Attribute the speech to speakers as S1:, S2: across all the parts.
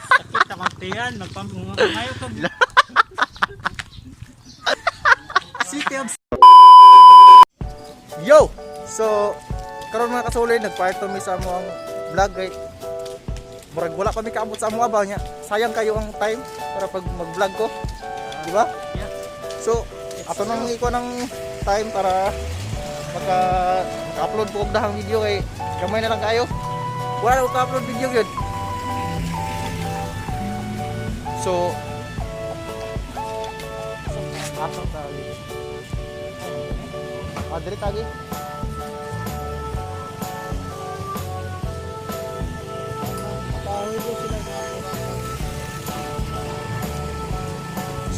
S1: Sakit na kantihan, magpamungayo ka. City of...
S2: Yo! So, karon mga kasulid, nagpahit mi sa among vlog kay murag wala kami kaabot sa among abaw niya. Sayang kayo ang time para pag mag-vlog ko. Di ba?
S1: Yeah.
S2: So, ato nang iko ng time para maka-upload po og dahang video kay gamay na lang kayo. Wala ko ka-upload video gyud. So, ato ta. Adri tagi.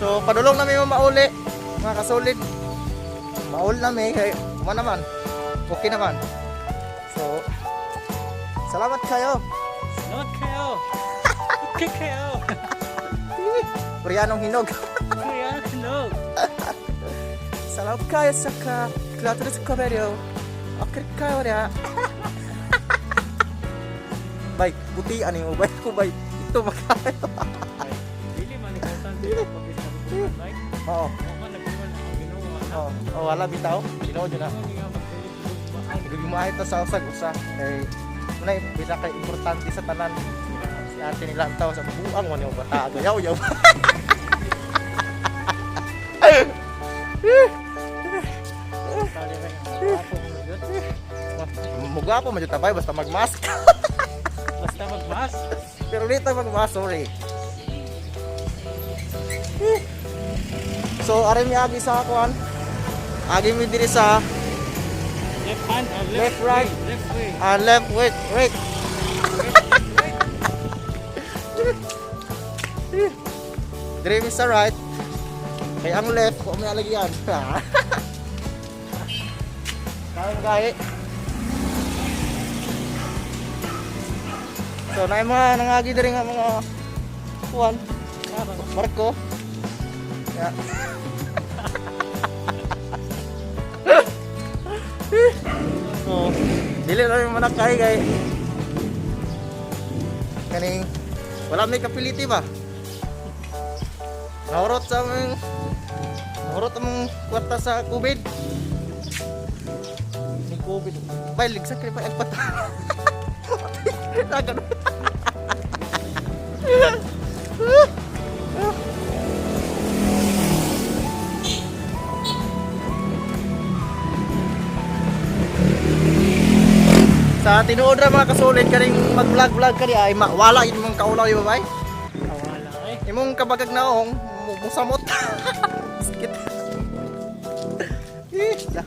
S2: So, padulong namin mauli, mga kasolid. Maul namin, kaya naman. Okay naman. So, salamat kayo.
S1: Salamat kayo. Okay kayo.
S2: Koreanong hinog.
S1: Kuya, no.
S2: Salamat kayo sa klato sa kabelyo. Okay kayo na. Bay, butian yung ubay ko, bay. Ito makayo.
S1: Dili man ikaw dili pag isabuhan like.
S2: Oo.
S1: Ako nagkuhan ang ginawa.
S2: Oh, wala bitaw. Ginawa dyan na. Gumahit na sa usag-usa. Kay, muna pinaka importante sa tanan. Si ate nilantaw sa buang mo yung bata. Agayaw-yaw. Muga po, medyo tabay. Basta mag-mask.
S1: Basta mag-mask.
S2: Pero dito mag-mask, sorry. So, aray mi agi sa akuan. Agi mi diri sa
S1: Left hand,
S2: Left, right.
S1: Left way.
S2: left, wait, right. Diri mi sa right. Kaya ang left, kung may alagyan. Kaya gahi. So, na mga nangagi diri nga mga kuan. Marko. Yeah. So, dili lang yung manakay kay kaning wala may kapiliti ba? Nahurot among kwarta sa COVID. Ni COVID. Bay, ligsa kay pa agpat. Tagan. Sa tinuod ra mga kasulid kaning mag-vlog kani ay wala yun mong kaulaw yung babay.
S1: Wala eh.
S2: Imong kabagag naong musamot. Sakit. Dah.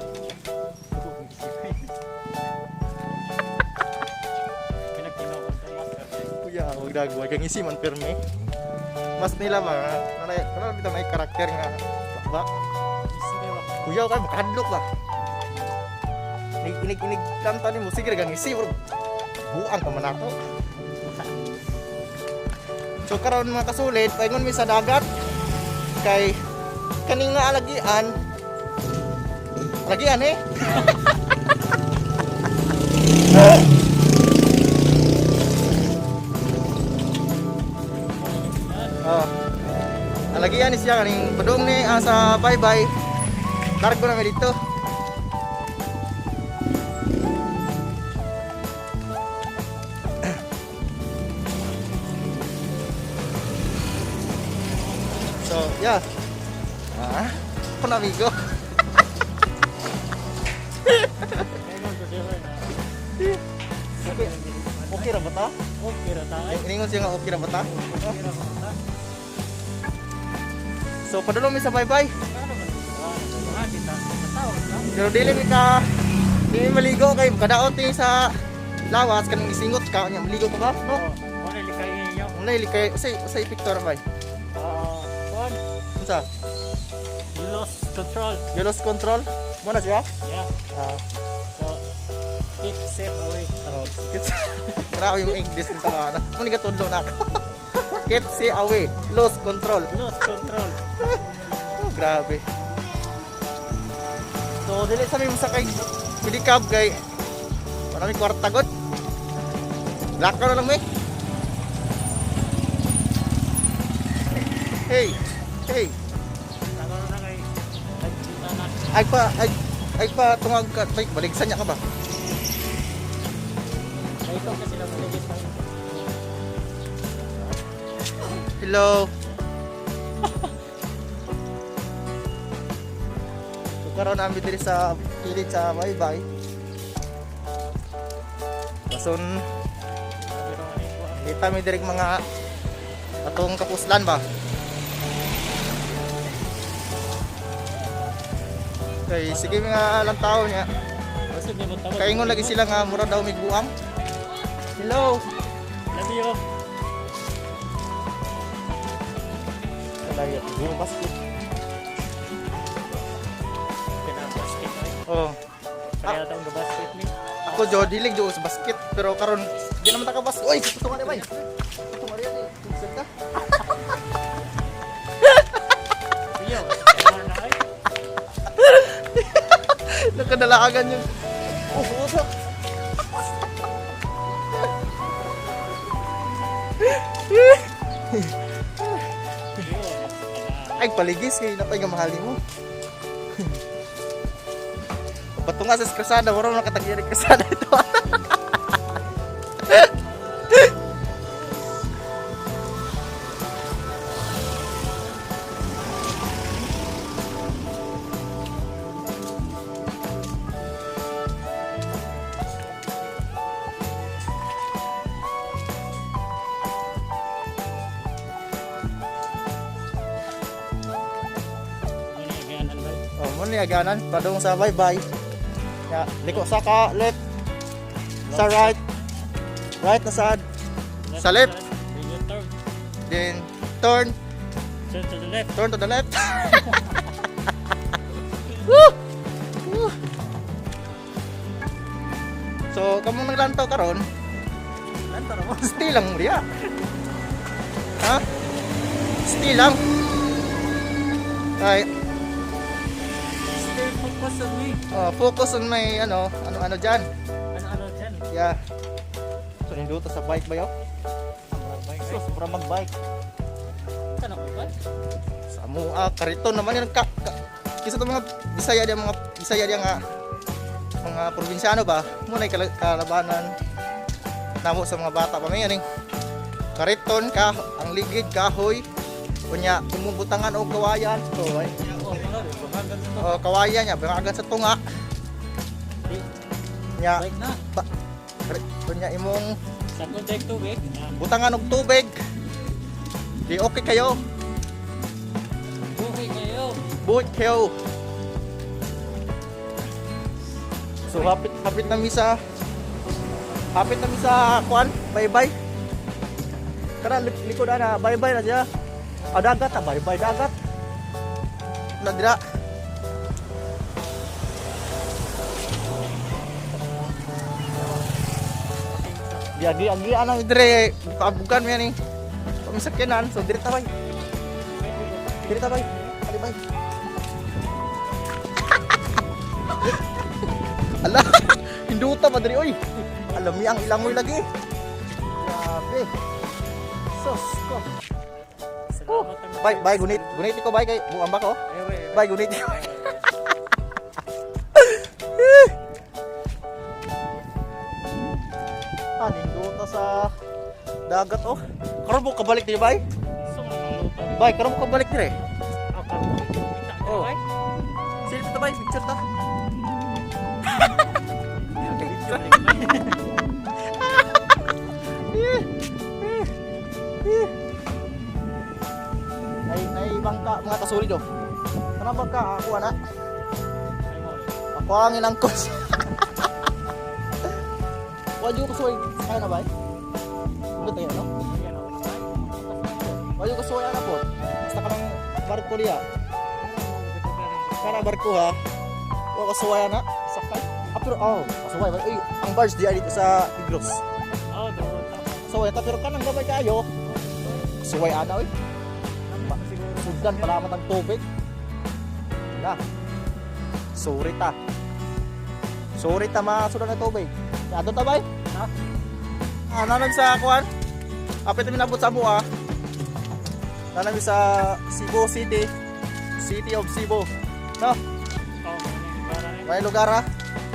S2: Kuya, wag dagway kang isi man perme. Mas nila ba nanay bitaw may karakter nga ba? Kuya kay makadlok ba? Inig kanta ni mo sige gang isi bro. Buang pa man ako. So karon mga kasulid, paingon mi sa dagat kay kaning nga alagian eh. Oh. Alagian ni siya kaning padung ni sa bye-bye. Targo na mi dito. So, yeah. Ako na amigo. Okay ra ba ta?
S1: Okay ra tayo.
S2: Iningon siya nga okay ra ba ta? So, padulong mi sa bye-bye. Pero dili mi maligo kay kadaot ni sa lawas kanang isingot ka nya maligo ka ba? No?
S1: Wala likay ninyo.
S2: Wala likay sa picture ba?
S1: Kuan.
S2: Unsa?
S1: You lost control.
S2: You lost control? Mo na siya?
S1: Yeah. So, keep safe away.
S2: Grabe yung English nito na. Kung hindi ka tudlo na ako. Keep safe away. Lost control.
S1: Lost control.
S2: Grabe. So, dili sa may masakay pilikab kay marami kwarta god. Lakaw na lang, Mick. Hey. Hey.
S1: Lakaw na kay nagkita na.
S2: Ay pa tungag ka. Baligsan niya ka ba?
S1: Ito kasi lang maligis tayo.
S2: Hello. So karon namin diri sa kilid sa Baybay. Kason kita mi diri mga atong kapuslan ba. Okay, sige mga lang tao niya.
S1: Basta di mo tawag.
S2: Kaingon lagi sila nga mura daw may buang. Hello.
S1: Love you.
S2: Kalaya, guro basket.
S1: Pinabasket ay.
S2: Oh.
S1: Kaya taong gabasket ni.
S2: Ako jo dilig jo sa basket pero karon di naman ta ka basket. Oy, ito man bay. Ito Maria ni. Senta.
S1: Iyo. Kaya na ay.
S2: Nakadalagan yun. Oh, usap. Ay, paligis kay napay nga mahali mo. Bato nga sa krasada, wala nakatagyan ng krasada ito. Oh, mo ni aganan padung sa Baybay. Ya, liko sa ka left. Sa right. Right na sa left. Then turn
S1: Turn to the left.
S2: turn to the left. Woo! Woo! So, kamo naglantaw karon?
S1: Lantar mo.
S2: Still lang Maria. Ha? Still lang. Ay,
S1: Stay focused on me.
S2: focus on my ano diyan.
S1: Ano dyan?
S2: Yeah. So, ninduto sa bike ba yo?
S1: Ang bike.
S2: So, sobra mag-bike.
S1: Saan ako ba?
S2: Sa kariton naman yan kisa to mga Bisaya dia nga mga probinsyano ba muna kalabanan namo sa mga bata pa may kariton ka ang ligid kahoy kunya tumubutangan og kawayan so ay kawayan nya bangagan sa tunga nya
S1: Bike na.
S2: kunya imong
S1: Sa kuntek tubig.
S2: butangan og tubig di okay kayo
S1: Buhay kayo.
S2: buhit kayo. So hapit na mi sa kuan, Baybay. Kana likod ana, Baybay na siya. Dagat ta, Baybay dagat. Na dira. Agi ana dire paabugan mi ani. Pamisakinan, so dire ta bay. Dire ta bay. Ali bay. Ala, hinduta madri oy. Alam mi ang ilangoy lagi. Grabe. Sos ko.
S1: Salamat ang
S2: Bay gunit ko bay kay buang ba ko? Bay gunit ko. Hinduta sa dagat oh. Karon mo kabalik di bay? Bay, karon mo kabalik dire. Oh. Sino to bay? Picture ta. Nay bangka mga kasuli do. Kana bangka ako ana. Ako ang inangkos. Waju kasuy kaya na bay? Ulit tayo no? Waju kasuy ana po. Basta ka ng barko diya. Kana barko ha. Wa kasuy ana. Sakay. Pero kasuy ba? Uy, ang bars diya dito sa Igros.
S1: Oh, doon.
S2: So, ito pero kanang gabay kayo. Suway ana oy. Sudan pala matang tubig. Wala. Sorry ta masudan na tubig. Ato ta bay? Ha? Nanag sa kuan. Apit mi nabot sa buwa. Nanag sa Cebu City. City of Cebu. No?
S1: Oh, para rin.
S2: May lugar ha.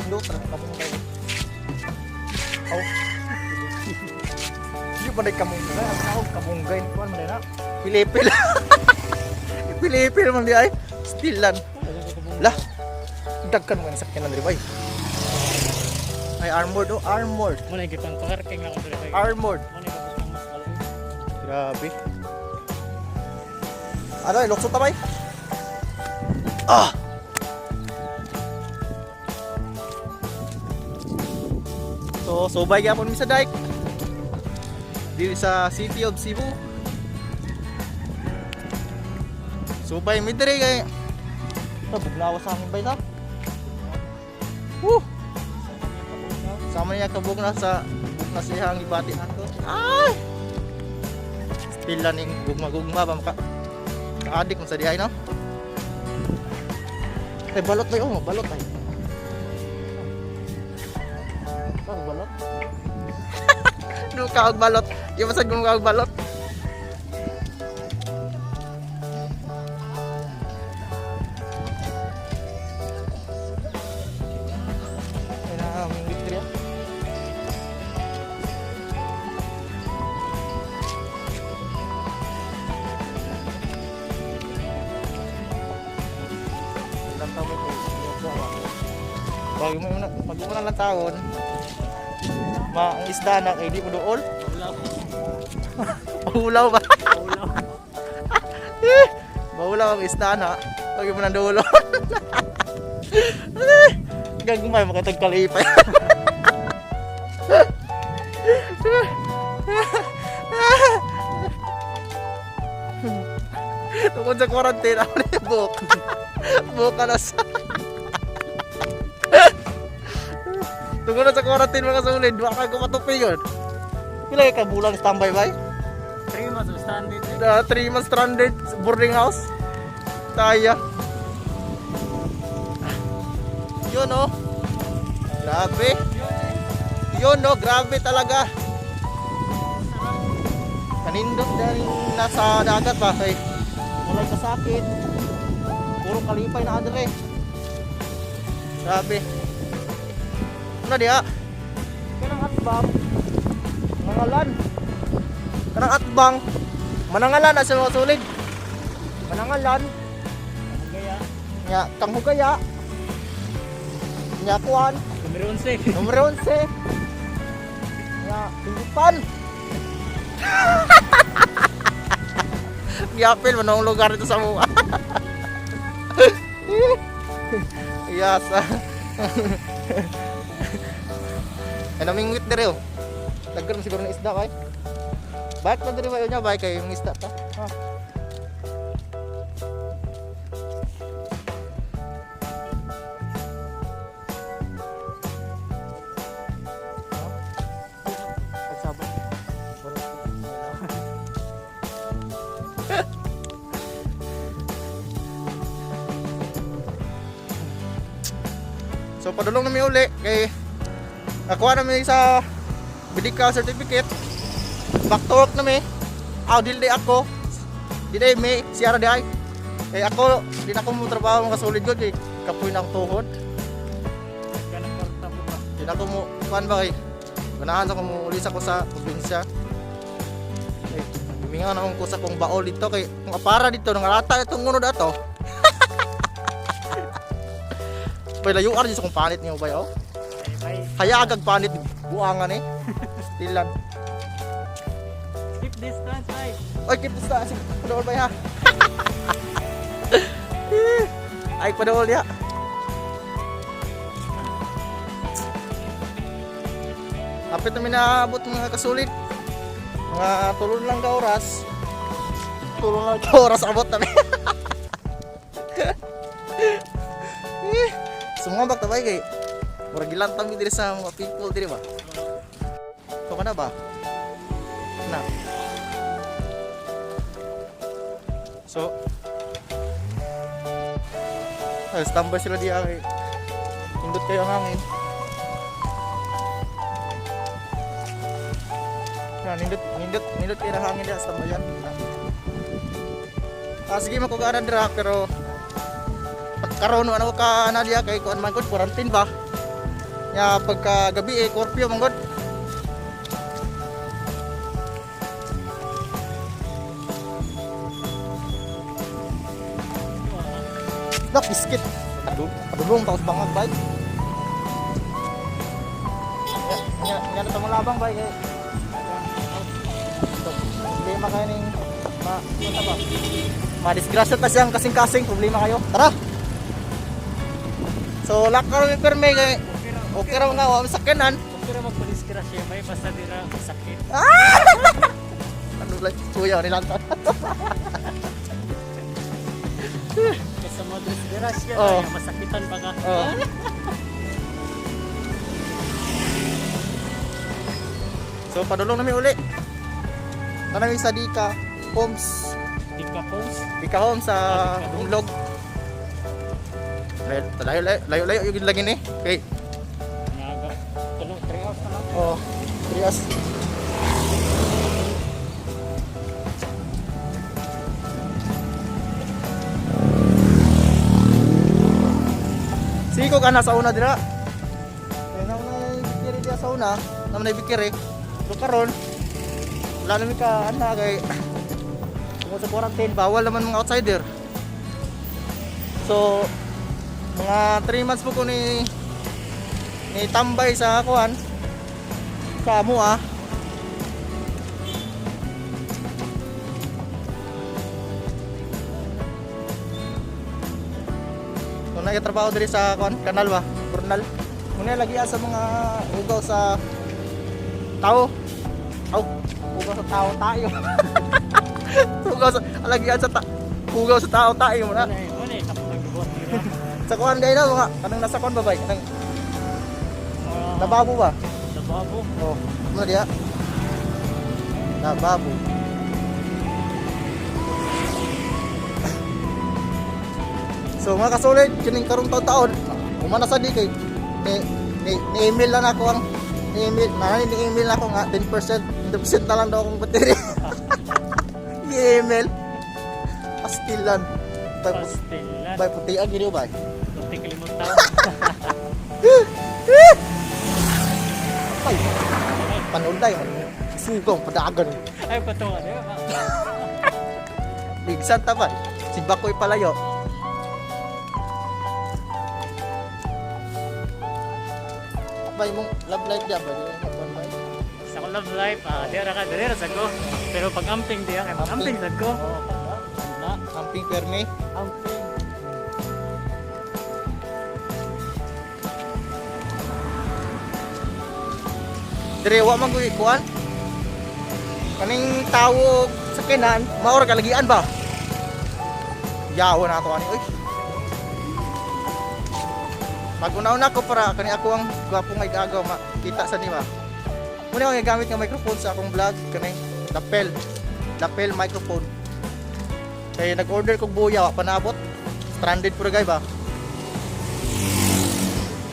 S2: Indot ra kabungay. Oh. Di pa kabungay. Ako kabungay ni kuan man na. Pilipil. Pilipil man di ay. Stilan. Lah. Dagkan mo ni sakyanan diri bay. Ay armored oh, armored.
S1: Muna gipang parking lang ako dito.
S2: Armored.
S1: Muna gipang mas malaki.
S2: Grabe. Ano, luksot na ba? Ah! So, subay gyapon mi sa dike. Dili sa City of Cebu. Subay mi diri kay bugnawa sa amin bay na. Woo! Sama niya kabog na sa bugna siyang ibatian ko. Ay! Stilan ning gugma-gugma ba maka adik mo sa dihay no? Eh balot ba yun? Balot ay. Saan balot? Doon ka og balot. Di ba sa doon ka og balot? Ay na, aming victory ah. Ilang taon ito? Pag mo na lang taon, ang isda na kay di mo dool.
S1: Maulaw.
S2: Mahulaw ba?
S1: Maulaw.
S2: Mahulaw ang isda na. Pag mo na dool. Gagmay makatag kalipay. Tungkol sa quarantine, ako na yung buhok. Buhok ka na sa... Tungkol na sa quarantine mga sulid, baka ko matupi yun. Pila ka bulan standby ba?
S1: 3 months of standard.
S2: 3 months stranded sa boarding house. Taya. Yun oh. Grabe. Yun oh, grabe talaga. Kanindot dahil nasa dagat ba? Kay mulay kasakit. Puro kalipay na adre. Grabe. Ano dia? Kanang atbang. Manangalan. Kanang atbang. Manangalan na sa mga sulid. Manangalan.
S1: Gaya.
S2: Nya kang hugaya. Nya kuan.
S1: Numero 11.
S2: Numero 11. Nya tulupan. Giapil manong lugar ito sa mua. Yasa. Ay namingwit dire oh. Daggan siguro na isda kay. Bakit na dire ba yun niya bay kay yung isda ta? Ha. So padulong na mi uli kay nakuha na mi sa medical certificate. Back to work na mi. Aw dili ako. Dili mi siara di ay. Kay ako di na ko mo trabaho mga solid gud kay kapoy na ako tuhod.
S1: Ganang kwarta po ba?
S2: Di na ko mo kuan ba kay ganahan ako mo ulis ako sa probinsya. Kay huminga na akong kusa kong baol dito kay kung apara dito nangalata itong ngunod ato. Bay layo ar sa kung panit niyo ba yo?
S1: Bye.
S2: Kaya agag panit buangan eh. Stilan.
S1: Keep distance, bye.
S2: Oy, keep this na. Sige, padool ba ya? Ay, padool ya. Apit namin naabot mga kasulit. Mga tulon lang ka oras. Tulon lang ka oras abot namin. Sumabak tabay kay murag gilantang mi diri sa mga people diri ba? So kana ba? Na. So standby sila diya kay indot kayo ang hangin. Yan, nindot kayo na hangin dyan sa tambayan. Sige makugana dira pero pagkaroon ano ka na diya kay kuan man gud quarantine ba. Ya pagka gabi curfew man gud. Dak biskit. Padulong taos bangag bay. Ya na tamo labang bay kay. Problema kayo ning ano ba? Madisgrasya ta siyang kasing-kasing problema kayo. Tara. So lakaw mi perme kay okay raw nga wa sakenan.
S1: Pero magpadisgrasya may basta dira sakit.
S2: Ano lang kuya ni lantan.
S1: Kasi mo disgrasya
S2: Oh.
S1: na masakitan pa ka.
S2: Oh. So padulong nami uli. Tanami sa Dika Homes. Dika Homes sa Ilog. Layo yung lagi ni. Okay.
S1: Naga. Tulong 3 hours na lang.
S2: Oh, Trias. Siko ka na sa una dira. Kaya na bikiri dia sa una, naman na bikiri. So karon, wala namin ka ana kay tungkol sa quarantine, bawal naman mga outsider. So mga 3 months po ko ni tambay sa kuan sa Amua. So nagtatrabaho diri sa kuan kanal ba, Burnal. Muna lagi sa mga ugaw sa tao. Ugaw sa tao tayo. Ugaw sa ugaw sa tao tayo muna.
S1: Ano eh, kapag nagbubuhat dira.
S2: Sa kuan gay na mga kanang nasa kuan ba bay? Kanang lababo ba?
S1: Lababo.
S2: Oh, ano dia? Lababo. So mga kasolid, kining karong taon, umana sa di kay ni email lang ako ang ni email na ako nga 10% na lang daw akong battery. Email. Pastilan.
S1: Pastilan.
S2: Bay putian gini ba?
S1: Kunti kalimutan.
S2: Ay. Panulday man. Sugong padagan.
S1: Ay patungan eh.
S2: Bigsan ta ba? Si Bakoy palayo. Bay mong love life dia ba?
S1: Sa ko love life, dira sa ko. Pero pag amping diya kay mag-amping sad ko. Na,
S2: Camping perme.
S1: amping.
S2: Dire wa man kuy kuan. Kaning tawo sa kinan, maor kalagian ba? Yawo na to ani oy. Pag una-una ko para kani ako ang gwapo nga igagaw makita sa nima. Muna ako gamit nga microphone sa akong vlog kani lapel microphone. Kaya nag-order kog buya wa panabot. Stranded pura gay ba?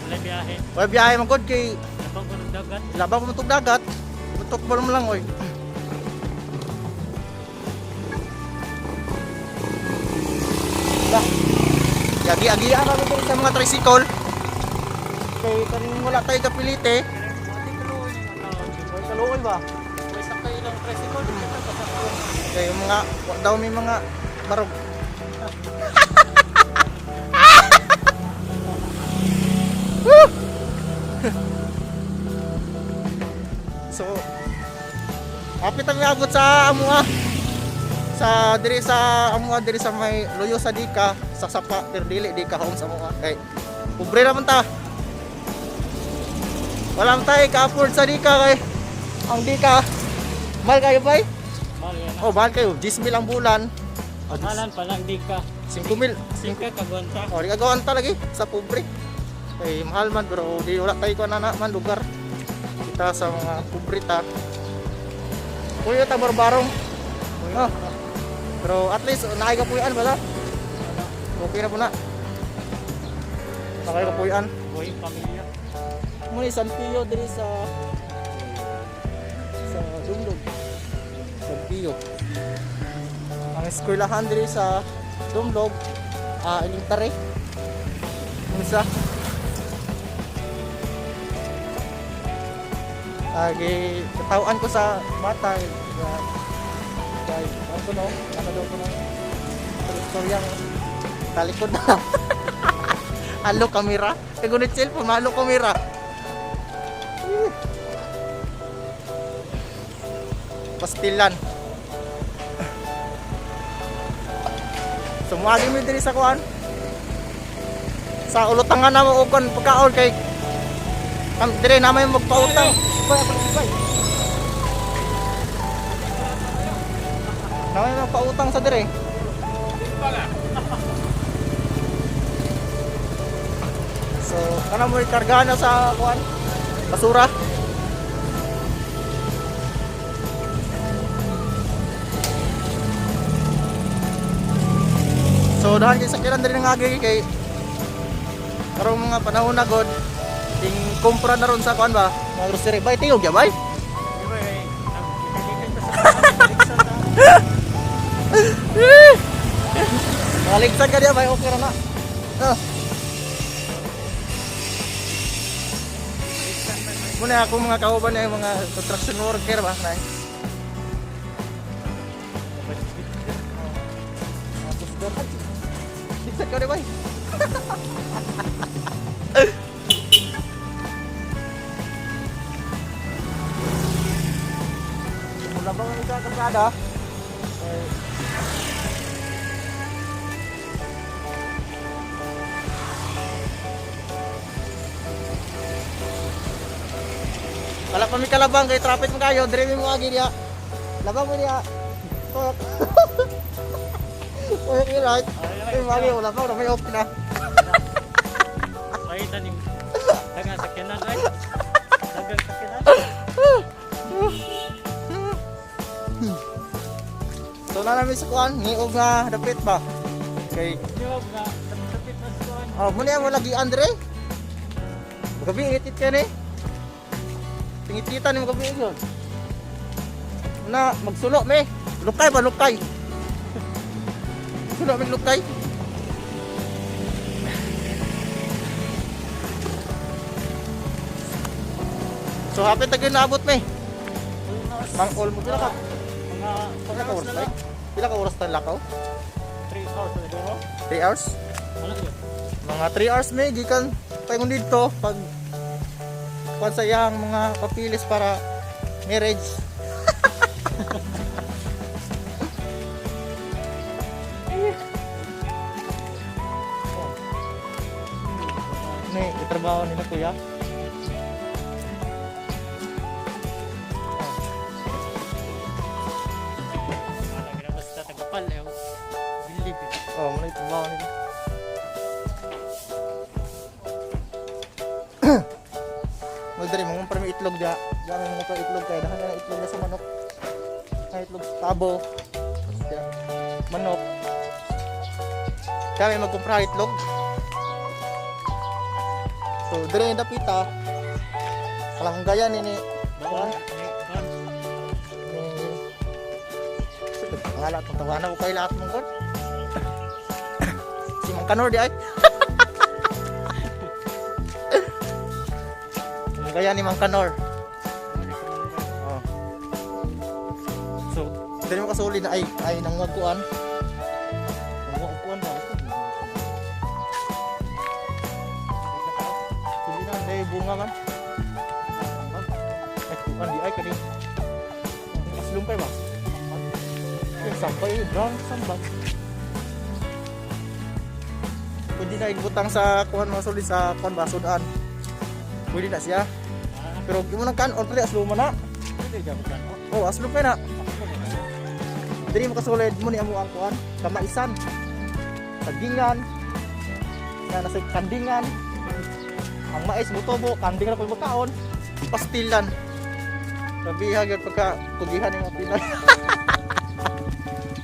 S1: Wala biyahe.
S2: Wala biyahe man gud kay
S1: Labang ko ng dagat.
S2: labang ko matug dagat. Butok ba naman lang oy. Agi-agian namin dito sa mga tricycle. Kay kaning wala tayo kapilite.
S1: Ati kaluoy ni mga tao.
S2: Oy kaluoy ba?
S1: May sakay ilang tricycle dito sa pasakon.
S2: Kay mga wa daw may mga barog. So apit ang abot sa Amua. Sa diri sa Amua diri sa may Loyo sa Dika, sa Sapa Perdili Dika Homes Amua. Kay pobre naman ta. Wala man tayo ka-afford sa Dika kay ang Dika mahal kayo bay?
S1: Mahal yan.
S2: Oh, mahal kayo. 10,000 ang bulan.
S1: Paghalan pa lang di ka.
S2: 5,000.
S1: Singka kagwanta.
S2: Oh, di kagawan lagi sa pobre. Kay mahal man pero di wala tayo kuan na man lugar. Kita sa mga pobre ta. Kuya ta barbarong. Oh. Pero at least nakikapuyan ba? Okay na po na. Nakikapuyan.
S1: Buhay pamilya.
S2: Muni San Pio diri sa Dumdum. Biyo. Ang eskwelahan diri sa Dumlog, elementary. Unsa? Katawan ko sa bata. Kay ano no? Ano daw ko no? Istoryang talikod na. Halo kamera. Kaya gunit cellphone, halo kamera. Pastilan. Sumuagi mi diri sa kuan. Sa ulutangan na mo ukon pagkaon kay dire na may magpautang. Bay. Na may magpautang sa dire. So, kana mo ikarga na sa kuan basura. So dahan kay sakyanan diri ng agi kay karong mga panahon na god ting kumpra na ron sa kuan ba mga grocery bay tingog ya bay. Maligsan ka diya bay okay ra na. Muna ako mga kauban na yung mga construction worker ba na. Ligsan ka diya bay. Mula bang ang kakasada? Wala pa mi kalabang kay traffic mo kayo, dire mo agi diya. Labang mo diya. Okay, right. Ay, mali wala pa, may off na.
S1: Ay, tanim. Dagang sakyanan ay. Dagang sakyanan.
S2: So na namin sa kuan, niog nga dapit ba? Kay
S1: Yo nga, tapit na suwan.
S2: muna mo lagi Andre. Gabi itit ka ni. Tingit-kita ni magabi yun. Na magsulo me. Lukay ba lukay? Sulo me lukay. So hapit na ginaabot me. Mangol mo pila ka?
S1: Mga
S2: Pila ka oras tay? Pila ka oras tan lakaw?
S1: 3 hours na dito.
S2: 3 hours?
S1: Ano yun?
S2: Mga 3 hours me gikan paingon dito pag kuan sa iyang mga papilis para marriage. Ni itrabaho nila kuya.
S1: Wala, ginabasta tagapal eh. Believe it.
S2: Oh, muna itrabaho nila. Magdari mo para may itlog dia. Dami mo pa itlog kay dahan na itlog na sa manok. Ay itlog tabo. Kaya, manok. Kami magkumpra itlog. So dire yung dapita. Kalanggayan ini.
S1: Bawal.
S2: Ngalat mo tawanan ko kay lahat mong kon. Si Mang Kanor di ay. Gaya ni Mang Kanor. Oh. So, dili mo kasuli na ay nangagkuan. Nangagkuan ba? Hindi na may bunga man. Ay, kuan di ay kani. Slumpay ba? Yung sampay, brown sambal. Pwede na ibutang sa kuan mga suli sa kuan basudaan. Pwede na siya. Pero gimo nang kanon pala aslo man na.
S1: Hindi dyan mo gano'n.
S2: Oh, aslo pa na. Diri mo kasulid mo ni amo ang kuan, kamaisan. Tagingan. Na nasa kandingan. Ang mais mo tobo, kanding na ko makaon. Pastilan. Sabi gyud pagka tugihan ni mga Pinay.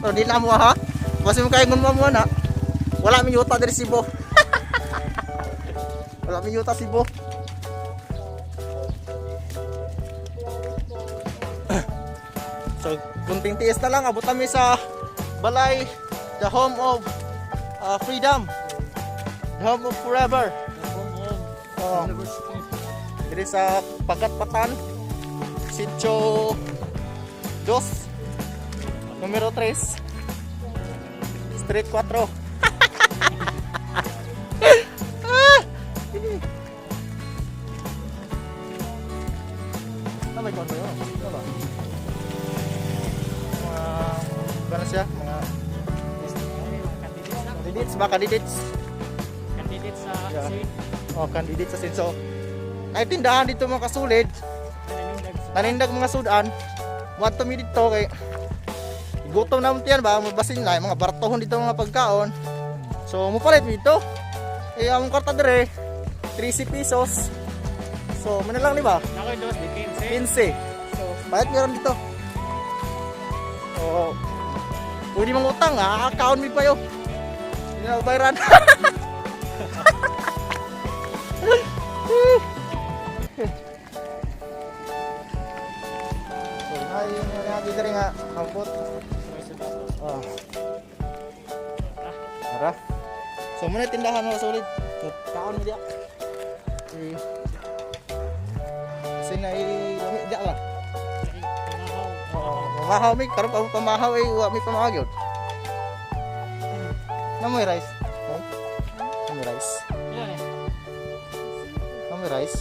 S2: So di na mo ha. Basta mo kay ngun mo na. Wala mi yuta diri Cebu. Wala mi yuta Cebu. So, kunting tiis na lang, abot kami sa balay, the home of freedom, the home of forever. Oh, diri sa Pagatpatan, Sitio 2, numero 3, Street 4. Ano may konto yun? Ano ba? Gano'n siya? Mga candidates ba? Candidates?
S1: Candidate sa
S2: Yeah.
S1: Sin.
S2: Oh, candidates sa Sinso. Ay tindahan dito mga kasulid. Nanindag mga sudan. Muad to mi dito kay gutom na mo tiyan ba? Mabasin na yung mga bartohon dito mga pagkaon. So mupalit dito. Eh ang karta dire 30 pesos. So man lang di ba?
S1: Nakoy dos di
S2: 15.
S1: 15.
S2: So bayad meron dito. So pwede mong utang ha, account mi pa yo. Hindi na bayaran. So ay mga dito rin nga ampot. Oh. Ara. So muna tindahan mo sulit. Kaon mo dia. Eh. Sinay lami dia lah. Oh, pamahaw mi karon pa pamahaw ay wa mi pamahaw gyud. Namoy rice. Namoy rice. Namoy rice.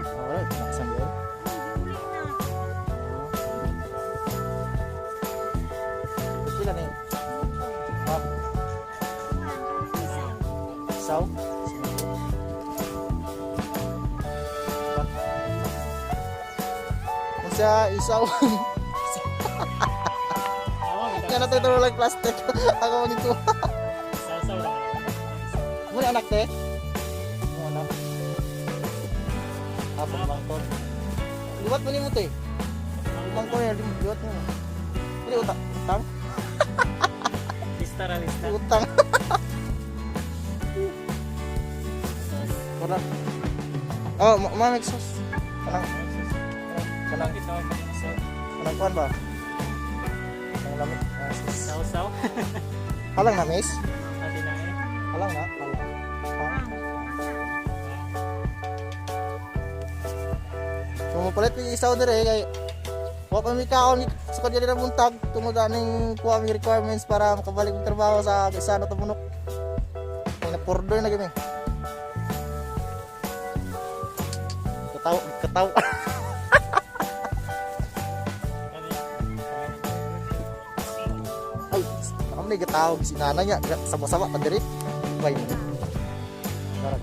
S2: Alright, naksan gyud. Pila ni? Ah, isaw. Sa isaw. Kaya natuturo lang plastic. Ako mo nito.
S1: Sasaw lang.
S2: Muna anak te. Muna. Apa mangkon. Liwat mo ni mo te. Mangkon ya liwat mo. Ini utang.
S1: Lista ra lista.
S2: Utang. Kurang. Oh, mamik sos. Kanang kanang kuan ba? Kanang lamig.
S1: Saw-saw.
S2: Halang na mes.
S1: Adi na eh.
S2: Halang na. Halang. So mapalit yung isaw dire kay wa pa mi kaon sa kadya na buntag tungod aning kuha mi requirements para makabalik ng trabaho sa Gisano Tabunok. Ay napurdo na gami. Kataw. Ay, nakam na gatawag si nanay niya. Sama-sama pa diri. Why? Darag.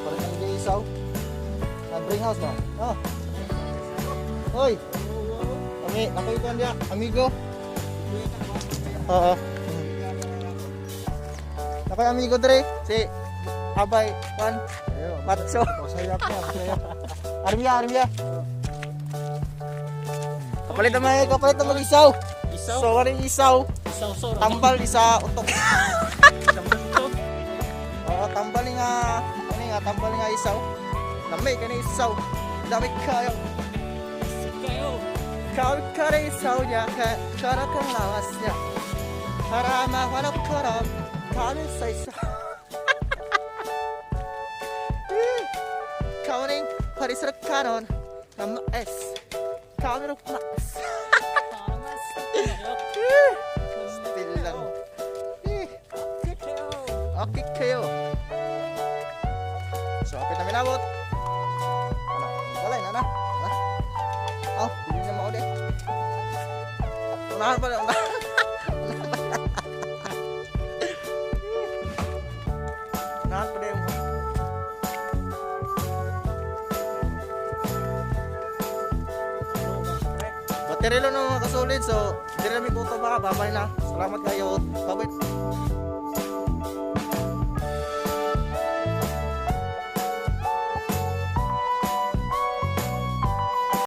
S2: Parang yung isaw. Bring house ba? Oh. Hoy. Kami, nakuha dia, amigo. Oo. Nakoy amigo dre, si Abay Juan Matso. Sayap na, sayap. Armia. Kapalit na mag-isaw.
S1: Isaw.
S2: So, ano yung isaw?
S1: Isaw-saw.
S2: Tambal di sa utok.
S1: Tambal.
S2: Oo, tambal nga, tambal nga isaw. Lamay ka na isaw. Dami kayo.
S1: Kayo.
S2: Kau kare isaw niya, kara kang lawas niya. Para mahanap ko ron, kami sa isaw. Kauning parisrak kanon na maes. Kami rin maes. Still lang. Okay kayo. So, kapit namin abot. Ano? Walay na na. Oh, hindi na mao din. Unahan pa. Unahan pa din. Baterilo na mga kasulid. So, hindi namin kuto baka. Babay na. Salamat kayo. Babay.